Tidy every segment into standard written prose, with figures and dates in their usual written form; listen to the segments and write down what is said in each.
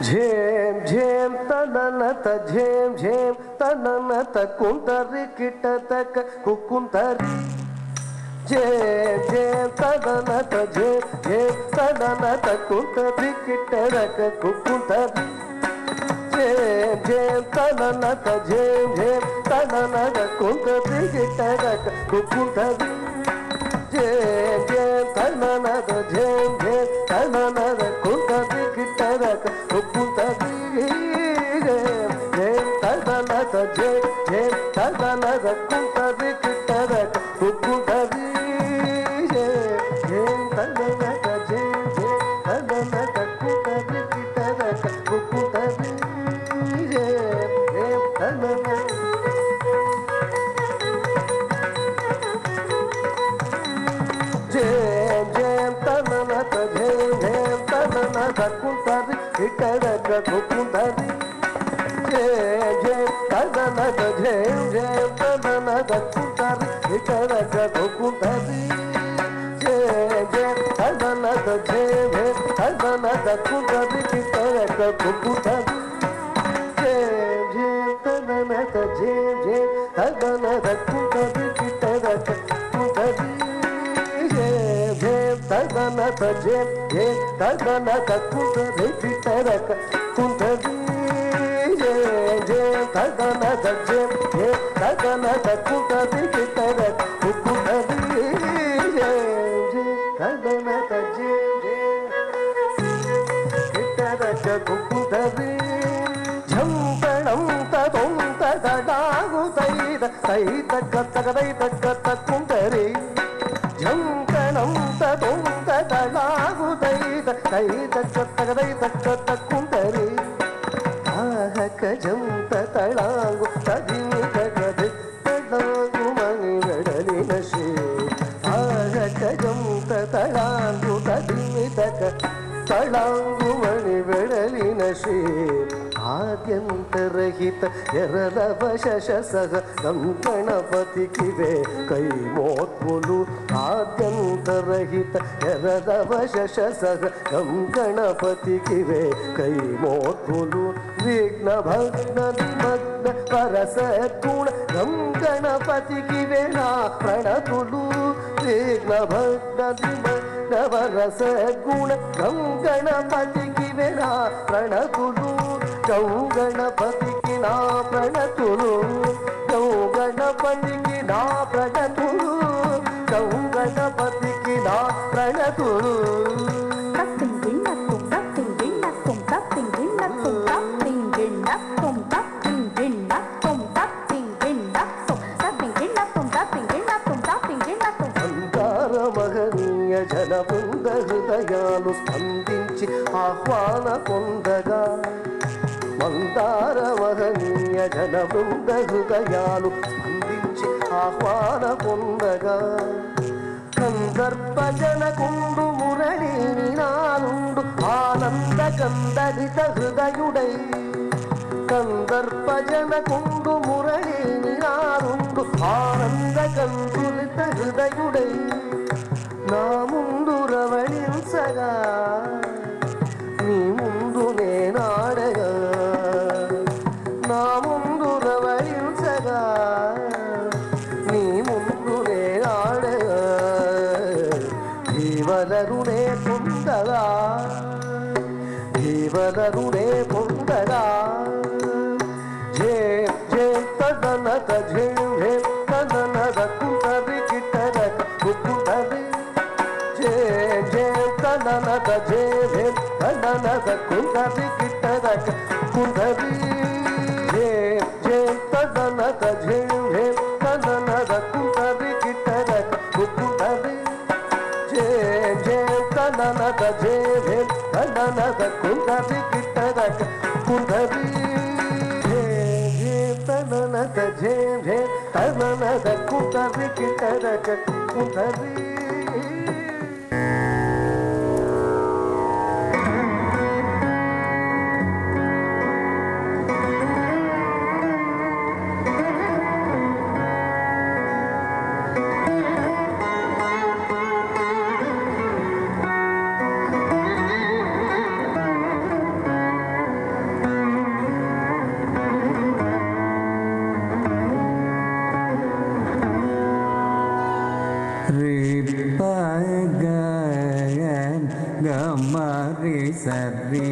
झेम झेम तननत झेम झेम तननत कुंतरि किटतक कुकुंतरि झेम झेम तननत झेम झेम तननत कुंतरि किटतक कुकुंतरि झेम झेम तननत झेम झेम तननत कुंतरि किटतक कुकुंतरि झेम झेम तननत झेम झेम तननत कुंतरि किटतक कुकुंतरि झेम झेम तननत झेम झेम तननत कुंतरि किटतक कुकुंतरि झेम झेम तननत झेम झेम तननत कुंतरि किटतक कुकुंतरि झेम झेम तननत झेम झेम तननत झेम झेम तननत कुंतरि किटतक कुकुंतरि झेम झेम तननत झेम झेम तननत कुंतरि किटतक कुकुंतरि झेम झेम तननत झेम झेम तननत कुंतरि किटतक कुकुंतरि झेम झेम तननत झेम झेम तननत कुंतरि किटतक कुकुंतरि झेम झेम तननत झेम झेम तननत कुंतरि किटतक कुकुंतरि झेम झेम तननत झेम झेम तननत कुंतरि किटतक कुकुंतरि झेम झेम तननत झेम झेम किटतक कुकुंतरि झंपणं तदों तदडागु तैद तैतक तकदैतक तकुंतरि झंपणं तदों तदडागु तैद तैतक तकदैतक तकुंतरि आहक झंप तळांगु तदितक तळांगु मणिवडलिನ ಶ್ರೀ आहक झंप तळांगु तदितक तळांगु मणिवडलिನ ಶ್ರೀ आद्यंतरहित ಎರಲವಶಶಸಹ ನಂ ಗಣಪತಿಗಿವೆ ಕೈ ಮೋತ್ಮುಲು ಆದ್ಯಂತರಹಿತ ಎರಲವಶಶಸಹ ನಂ ಗಣಪತಿಗಿವೆ ಕೈ ಮೋತ್ಮುಲು ವಿಘ್ನ ಭಗ್ನ ನಿಮಗ್ನ ಪರಸ ಗುಣ ನಂ ಗಣಪತಿಗಿವೆ ನಾ ಪ್ರಣತುಲು ವಿಘ್ನ ಭಗ್ನ ನಿಮಗ್ನ ಪರಸ ಗುಣ ನಂ ಗಣಪತಿಗಿವೆ ನಾ ಪ್ರಣತುಲು ಗೌ ಗಣಪತಿಗೆ ನಾ ಪ್ರಣತುಲು ಗೌ ಗಣಪತಿಗೆ ನಾ ಪ್ರಣತುಲು ಗೌ ಗಣಪತಿಗೆ ನಾ ಪ್ರಣತುಲು అంగార మహనీయ జనబృంద హృదయాలు స్పందించి ఆహ్వాన పొందగా మందార మహనీయ జనబృంద హృదయాలు స్పందించి ఆహ్వాన పొందగా కందర్ప జనకుండు మురళీ నినాదుండు ఆనంద కందరిత హృదయుడై కందర్ప జనకుండు మురళీ నినాదుండు ఆనంద కందులిత హృదయుడై నా ముందు రవళించగా నీ ముందు నేనాడగా నా ముందు రవళించగా నీ ముందు నేనాడగా జీవనరునే పొందగా జీవనరునే పొందగా झेम झेम तदनत झेम झेम तदनत कुंतरि किटतक कुकुंतरि झेम झेम तदनत झेम झेम तदनत कुंतरि किटतक कुंतरि झेम झेम तदनत झेम झेम तदनत कुंतरि किटतक कुकुंतरि झेम झेम तदनत झेम झेम तदनत कुंतरि किटतक कुंतरि तननत झेम झेम तननत कुंतरि किटतक कुंतरि சரி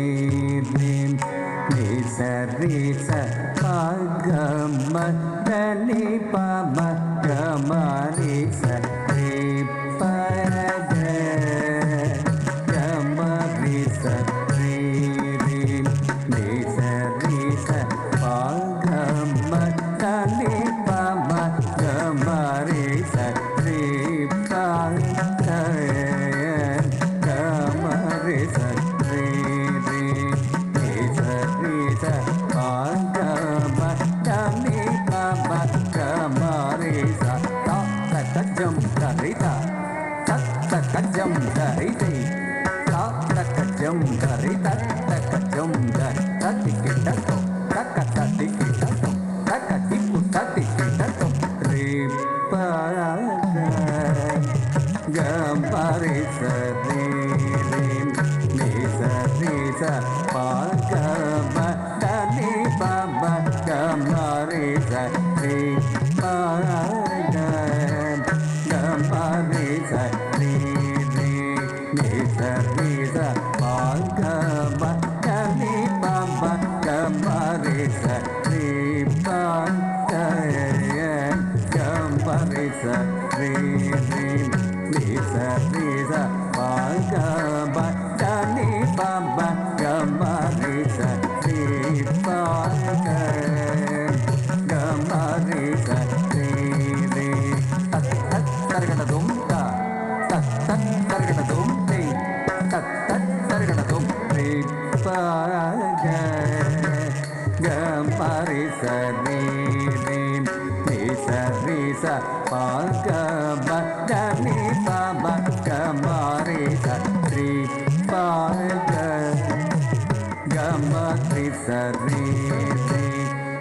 நீ சரி ச பகம தனி பம கமரி சரி பக கமரி சரி நீ சரி ச பகம தனி பம கமரி சரி பக கமரி சரி நீ சரி ச பகம தனி பம கமரி ச கஜம் கரிதா கஜம் கரிதை கஜம் கரித கஜம் கரி கிட்டோ தட்டி கிட்டோ தட்டி புட்டி கிட்டோ ரீப கம்பரி சரி நீ சரி ச பகம தனி பம கமரி சரி கமரி சரி நீ சரி ச பகம தனி பம கமரி சரி கமரி சரி நீ சரி ச பகம தனி பம கமரி சரி கமரி சரி தருகணதும் தருகணதும் தருகணதும் கமரி சரி நீ சரி ச பகம தனி பம கமரி சரி கமரி சரி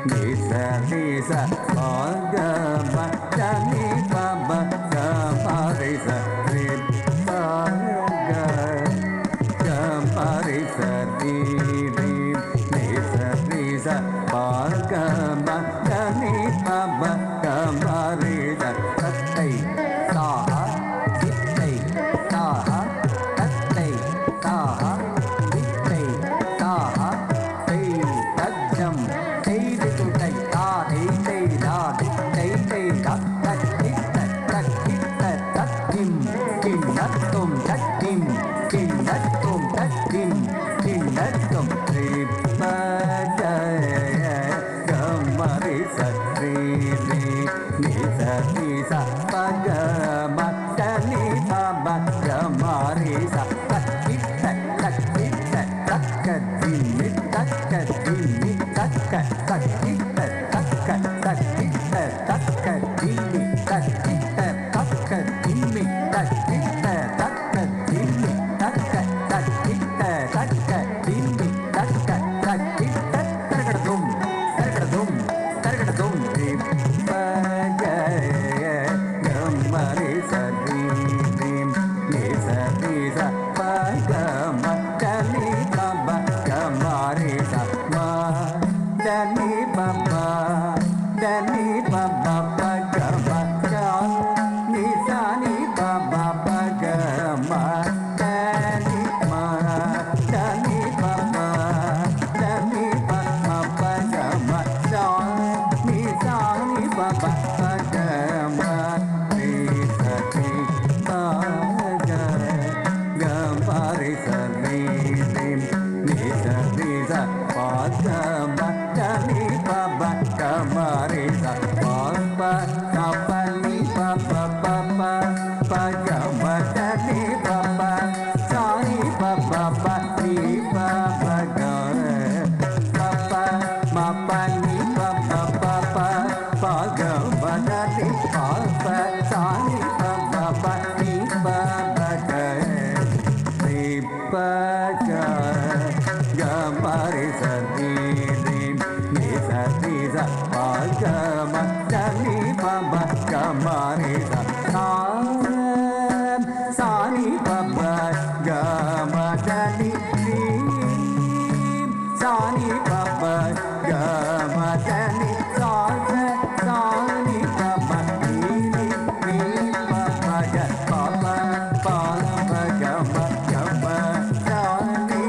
நீ சரி ச பகம தனி பம கமரி சரி கமரி சரி நீ சரி ச பகம தனி பம கமரி சத்தை சாஹ வித்தை சாஹ தத்தை சாஹ வித்தை சாஹ தை தஜம் செய்து துட்டை தாதை செய்தாதை தை தக்கித்த தக்கிம் கிண்ணத்தும் தக்கிம் கிண்ணத்தும் தக்கிம் கிண்ணத்தும் கமரி சரி நீ சரி ச பகம தனி பம கமரி ச தக்கித்த தக்க திம்மி தக்க திம்மி தக்க தக்கித்த தக்க தக்கித்த தக்க திம்மி தக்கித்த தக்க திம்மி தக்கித்த தக்க திம்மி தக்க தக்கித்த தக்க திம்மி தக்க தக்கித்த தரகடதும் தரகடதும் தரகடதும் கமரி சரி நீ சரி ச பகம தனி பம கமரி ச தனி பம தனி பம பகம நீ சனி பம பகம தனி தனி பம தனி பம பகம நீ சனி பம பகம நீ சரி கமரி சரி நீ சரி ச பகம தனி பம கமரி ச பம கபனி பம பம பகம தனி பம சாரி பம பனி பம பம மபனி பம பம பகம தனி பம சாரி பம பனி பம கமரி சரி நீ சரி ச பகம தனி பம கமரி ச சாரி பம கம தனி சாரி பம கம தனி சாரி பம பம பம பம கம கம சாரி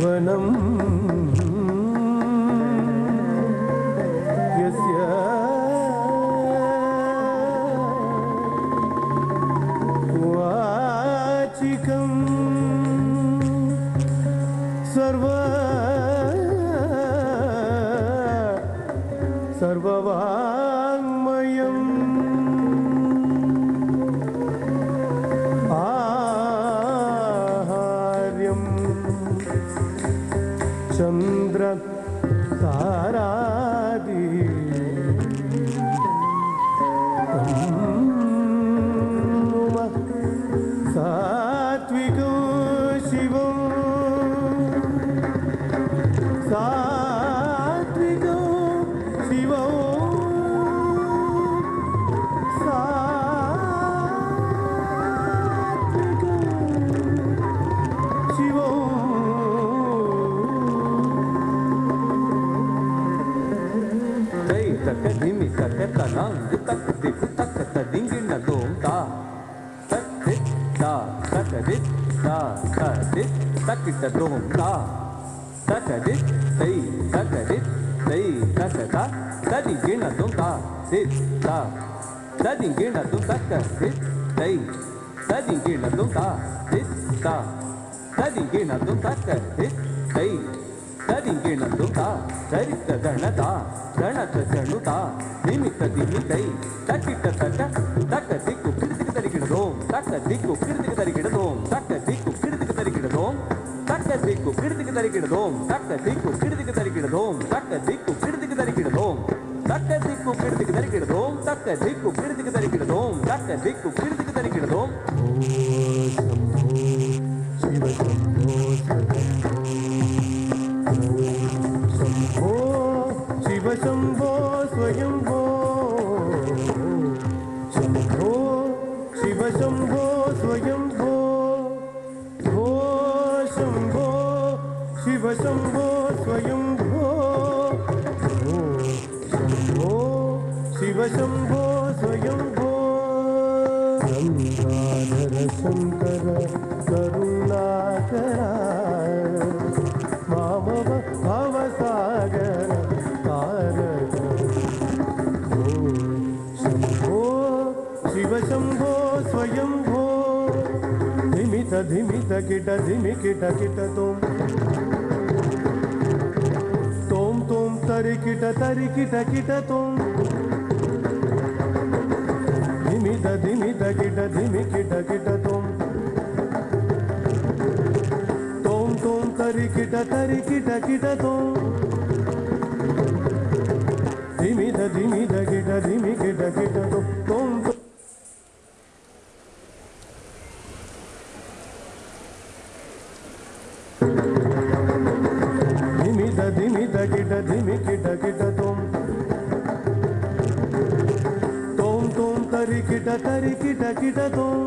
भुवनं यस्य वाचिकं सर्ववाङ्मयम् चंद्र तारादि सात्विको शिवं सात्विको शिवं सात्विको शिवं Takadimi takatanang tak dik tak tadingin na dong ta takit ta takadit ta takadit takita dong ta takadit tay takadit tay takata tadingin na dong ta sit ta tadingin na dong takadit tay tadingin na dong ta sit ta ತದಿಗಿಣದು ತಕ್ಕ ದಿತ್ತೈ ತದಿಗಿಣದು ತಾ ಸರಿತ ಗಣತ ಗಣತ ಜಣುತ ನಿಮಿತ್ತ ದಿಮಿತೈ ತಕ್ಕಿಟ್ಟ ತಕ್ಕ ತಕ್ಕ ದಿಕ್ಕು ಕಿಡಿದಿಗೆ ತರಿಗಿಡದೋಂ ತಕ್ಕ ದಿಕ್ಕು ಕಿಡಿದಿಗೆ ತರಿಗಿಡದೋಂ ತಕ್ಕ ದಿಕ್ಕು ಕಿಡಿದಿಗೆ ತರಿಗಿಡದೋಂ ತಕ್ಕ ದಿಕ್ಕು ಕಿಡಿದಿಗೆ ತರಿಗಿಡದೋಂ ತಕ್ಕ ದಿಕ್ಕು ಕಿಡಿದಿಗೆ ತರಿಗಿಡದೋಂ ತಕ್ಕ ದಿಕ್ಕು ಕಿಡಿದಿಗೆ ತರಿಗಿಡದೋಂ ತಕ್ಕ ದಿಕ್ಕು ಕಿಡಿದಿಗೆ ತರಿಗಿಡದೋಂ ತಕ್ಕ ದಿಕ್ಕು ಕಿಡಿದಿಗೆ ತರಿಗಿಡದೋಂ ತಕ್ಕ ದಿಕ್ಕು ಕಿಡಿದಿಗೆ ತರಿಗಿಡದೋಂ ಶಿವ ಶಂಭೋ ಸ್ವಯಂಭೋ ಶಂಭೋ ಶಿವ ಶಂಭೋ ಸ್ವಯಂಭೋ ಭೋ ಶಂಭೋ ಶಿವ ಶಂಭೋ ಸ್ವಯಂಭೋ ಭೋ ಶಂಭೋ ಶಿವ ಶಂಭೋ ಸ್ವಯಂಭೋ ಗಂಗಾಧರ ಶಂಕರ ಕರುಣಾಕರ ಮಾಮವ ಭವಸಾಗರ ತಾರಕ ಭೋ ಶಂಭೋ ಶಿವ ಶಂಭೋ ಸ್ವಯಂಭೋ ಧಿಮಿತ ಧಿಮಿತ ಕಿಟ ಧಿಮಿ ಕಿಟ ಕಿಟ ತೋಂ ತೋಂ ತೋಂ ತರಿ ಕಿಟ ಕಿಟ ತೋಂ ಧಿಮಿತ ಧಿಮಿತ ಕಿಟ ಧಿಮಿ ಕಿಟ ತೋಂ ತೋಂ ತೋಂ ತರಿ ಕಿಟ ತೋಂ ಧಿಮಿತ ಧಿಮಿತ ಕಿಟ ಧಿಮಿ ಕಿಟ ತೋಂ ತೋಂ ಧಿಮಿತ ಧಿಮಿತ ಕಿಟ ಧಿಮಿ ಕಿಟ ತೋಂ ತೋಂ ತೋಂ ತರಿ ಕಿಟ ತೋಂ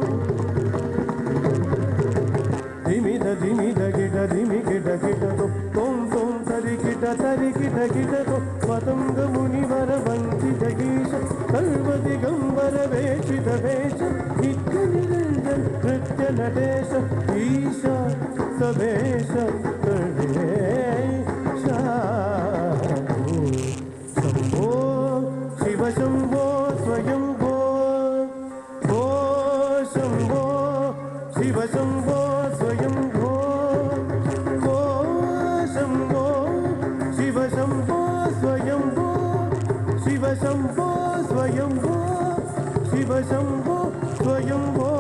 ಧಿಮಿತ ಧಿಮಿತ ಕಿಟ ಧಿಮಿ ಕಿಟ ತೋಂ ತೋಂ ತರಿ ಕಿಟ ತೋಂ ಪತಂಗ ಮುನಿವರ ವಂಚಿತ ಗೀಶ ಸರ್ವ ದಿಗಂಬರ ವೇಷಿತ ವೇಷ ನಿತ್ಯ ನಿರಂಜನ ನೃತ್ಯ ನಟೇಶ ಈಶ ಸವೇಶ ಗಣೇಶ ಶಂಭೋ ಶಿವ ಶಂಭೋ ಸ್ವಯಂಭೋ ಭೋ ಶಂಭೋ ಶಿವ ಶಂಭೋ ಸ್ವಯಂಭೋ ಭೋ ಶಂಭೋ ಶಿವ ಶಂಭೋ ಸ್ವಯಂಭೋ ಶಿವ ಶಂಭೋ ಸ್ವಯಂಭೋ ಶಿವ ಶಂಭೋ ಸ್ವಯಂಭೋ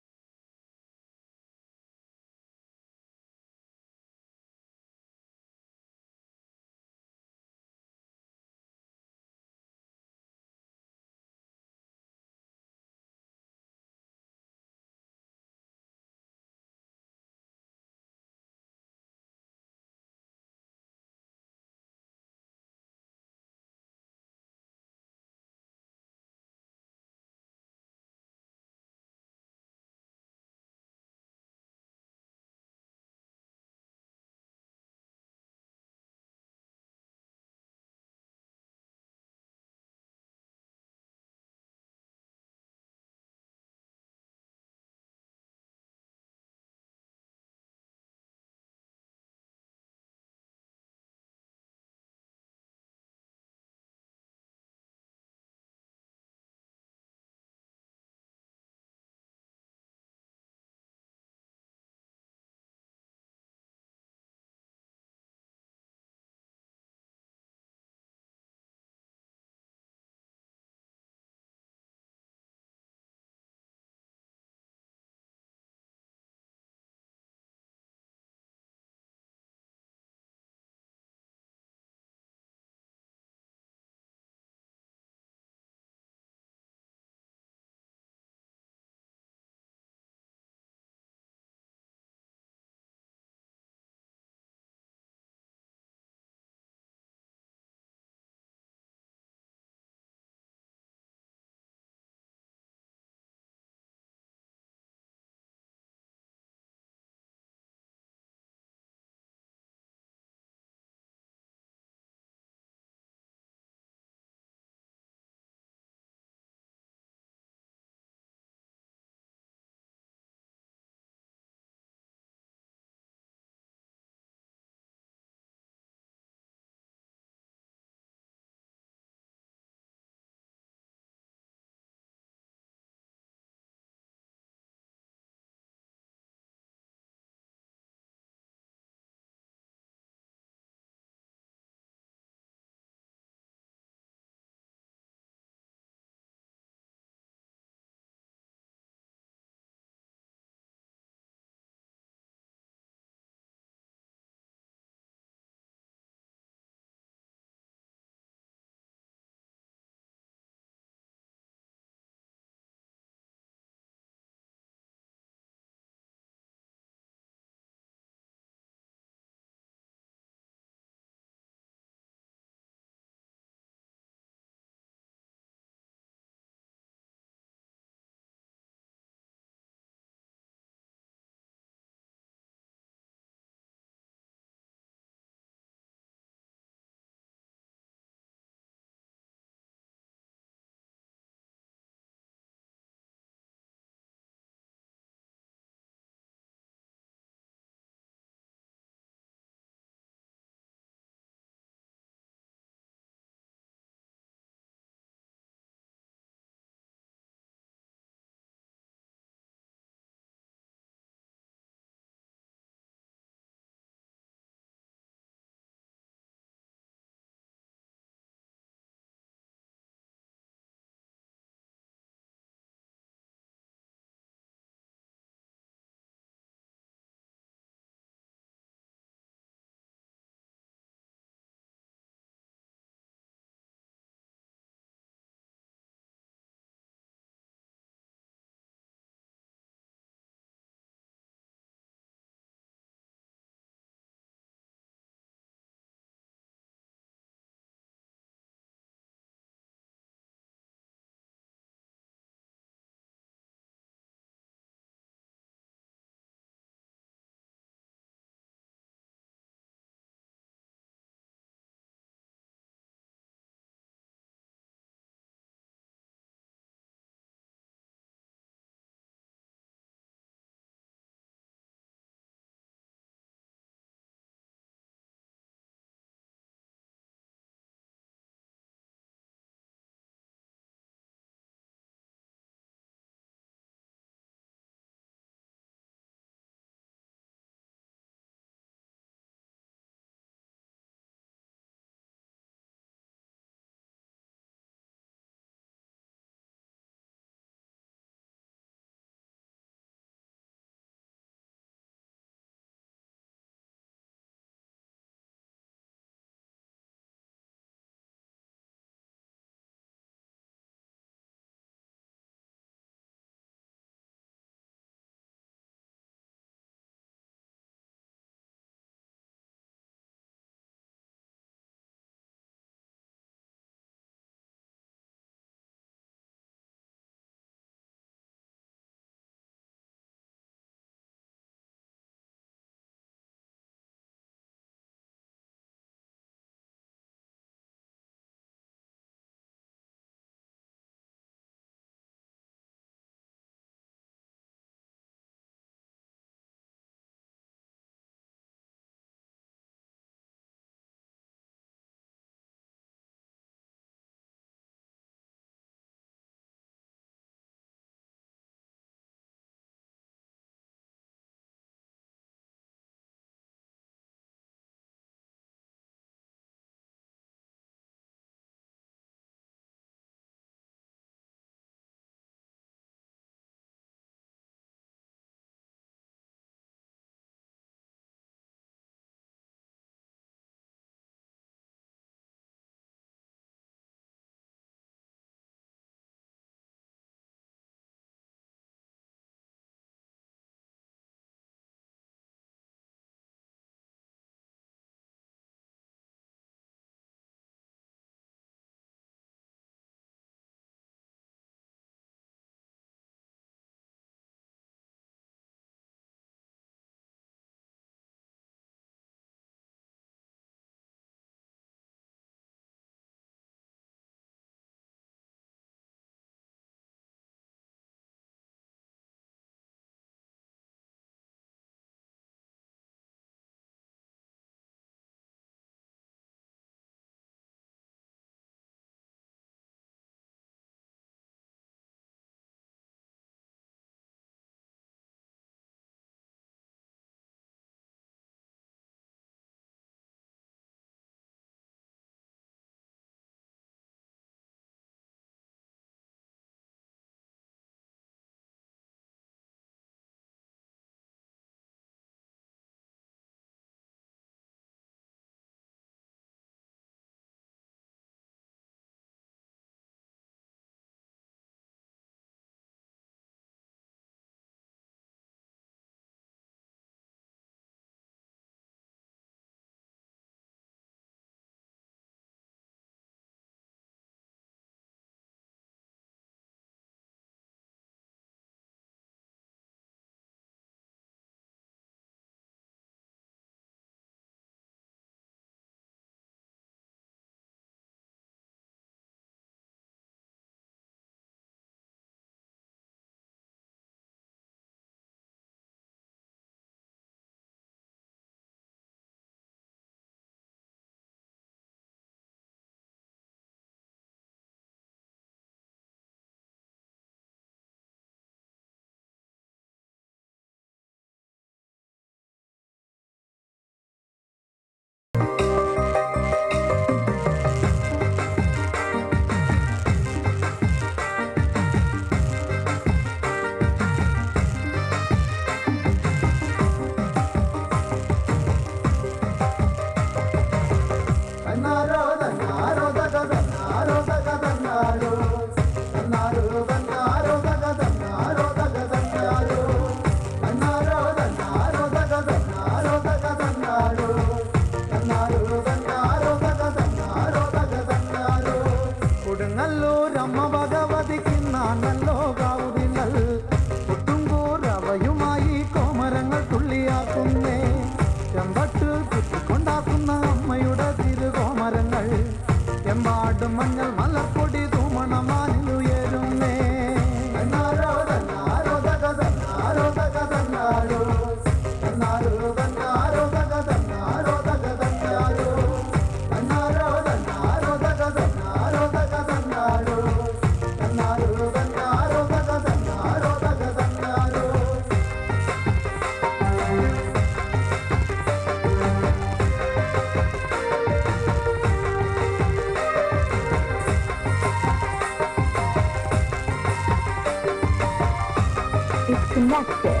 is connected.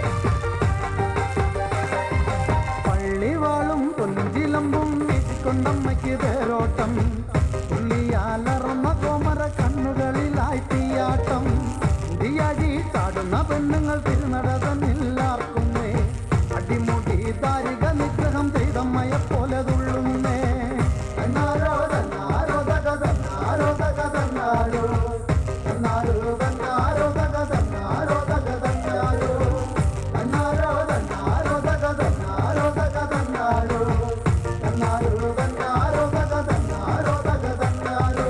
പള്ളിവാളും പൊഞ്ചിലമ്പും വീശിക്കൊണ്ടമ്മയ്ക്ക് തേരോട്ടം പുള്ളിയാലറന്ന കോമര കണ്ണുകളിലായി തീയാട്ടം ദിയാഴി ചാടുന്ന പെണ്ണുങ്ങൾ തിരുനട തന്നില്ലാർക്കുന്നേ അടിമുടി ദാരിക നിഗ്രഹം ചെയ്തമ്മയെ പോലെ തുള്ളുന്നേ തന്നാരോ തന്നാരോ തക തന്നാരോ തക തന്നാരോ തന്നാരോ തന്നാരോ തക തന്നാരോ തക തന്നാരോ തന്നാരോ തന്നാരോ തക തന്നാരോ തക തന്നാരോ തന്നാരോ തന്നാരോ തക തന്നാരോ തക തന്നാരോ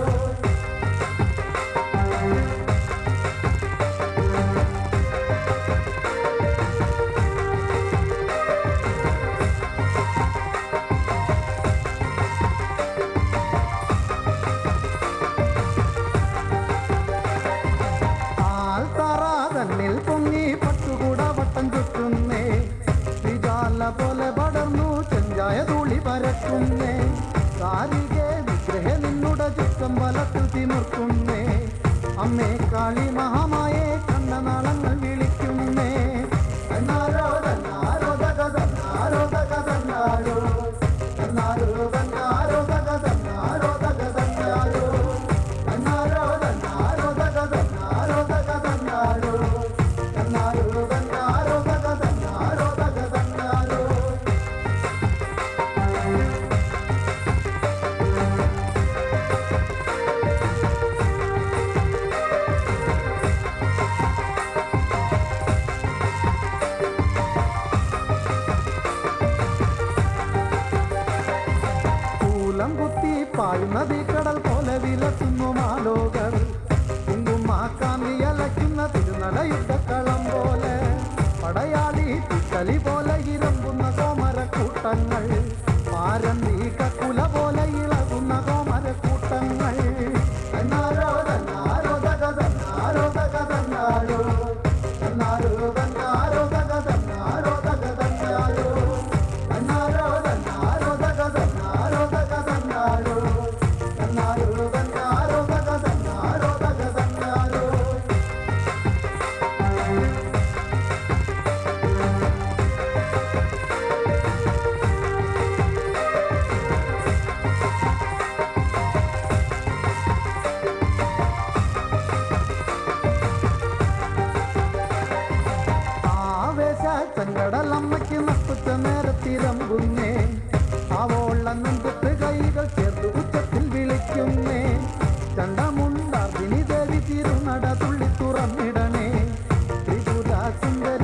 തന്നിൽ പൊങ്ങി പട്ടുകൂട വട്ടം ചുറ്റുന്നേ വിജാല പോലെ പടർന്നു ചെഞ്ചായ തൂളി പരക്കുന്നേ കാരികെ വിഗ്രഹ നിന്നുടെ ചുറ്റം വലത്തിൽ തിമിർക്കുന്നേ അമ്മേ കാളി മഹാമായെ കണ്ണനാളങ്ങൾ വിളിക്കുന്നേ തന്നാരോ തന്നാരോ തക തന്നാരോ തക തന്നാരോ തന്നാരോ തന്നാരോ തക തന്നാരോ തക തന്നാരോ തന്നാരോ തന്നാരോ തക തന്നാരോ തക തന്നാരോ തന്നാരോ തന്നാരോ തക തന്നാരോ തക തന്നാരോ പൂലം കുത്തി പായുന്നതി കടൽ പോലെ വിലസുന്നു മാലോകർ കുങ്കുമാക്കാന്തി അലയ്ക്കുന്ന തിരുനടയുദ്ധക്കളം പോലെ പടയാളി തിക്കലി പോലെ ഇരമ്പുന്ന കോമരക്കൂട്ടങ്ങൾ പാരന്തി കക്കുല പോലെ ഇളകുന്ന കോമരക്കൂട്ടങ്ങൾ തന്നാരോ തന്നാരോ തക തന്നാരോ തക തന്നാരോ തന്നാരോ തന്നാരോ തക തന്നാരോ തക തന്നാരോ തന്നാരോ തന്നാരോ തക തന്നാരോ തക തന്നാരോ തന്നാരോ തന്നാരോ തക തന്നാരോ തക തന്നാരോ ആവേശ ചെങ്കടലമ്മയ്ക്ക് നട്ടുച്ച നേരത്തിരമ്പുന്നേ അവോളം നെഞ്ചത്ത് കൈകൾ ചേർത്ത് ഉച്ചത്തിൽ വിളിക്കുന്നേ ചണ്ടമുണ്ടാർദിനി ദേവി തിരുനട തുള്ളി തുറന്നിടണേ ത്രിപുര സുന്ദരി